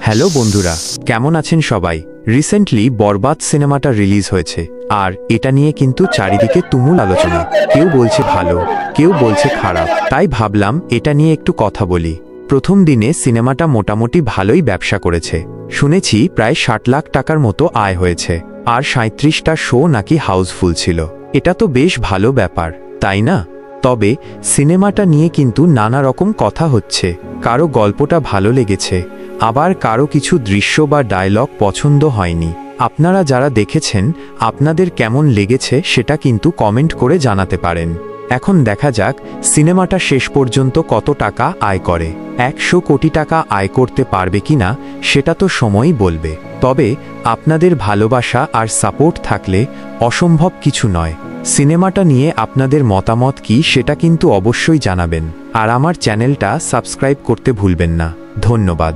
Hello বন্ধুরা, কেমন আছেন সবাই? রিসেন্টলি বরবাদ সিনেমাটা রিলিজ হয়েছে আর এটা নিয়ে কিন্তু চারিদিকে তুমুল আলোচনা। কেউ বলছে ভালো, কেউ বলছে খারাপ। তাই ভাবলাম এটা নিয়ে একটু কথা বলি। প্রথম দিনে সিনেমাটা মোটামুটি ভালোই ব্যবসা করেছে। শুনেছি প্রায় 60 লাখ টাকার মতো আয় হয়েছে, আর 37টা শো নাকি হাউসফুল ছিল। এটা তো বেশ ভালো ব্যাপার, তাই না? তবে সিনেমাটা নিয়ে কিন্তু নানা রকম কথা হচ্ছে। কারো গল্পটা ভালো লেগেছে, আবার কারো কিছু দৃশ্য বা ডায়লগ পছন্দ হয়নি। আপনারা যারা দেখেছেন আপনাদের কেমন লেগেছে সেটা কিন্তু কমেন্ট করে জানাতে পারেন। এখন দেখা যাক সিনেমাটা শেষ পর্যন্ত কত টাকা আয় করে। 100 কোটি টাকা আয় করতে পারবে কিনা সেটা তো সময়ই বলবে। তবে আপনাদের ভালোবাসা আর সাপোর্ট থাকলে অসম্ভব কিছু নয়। সিনেমাটা নিয়ে আপনাদের মতামত কি সেটা কিন্তু অবশ্যই জানাবেন, আর আমার চ্যানেলটা সাবস্ক্রাইব করতে ভুলবেন না। ধন্যবাদ।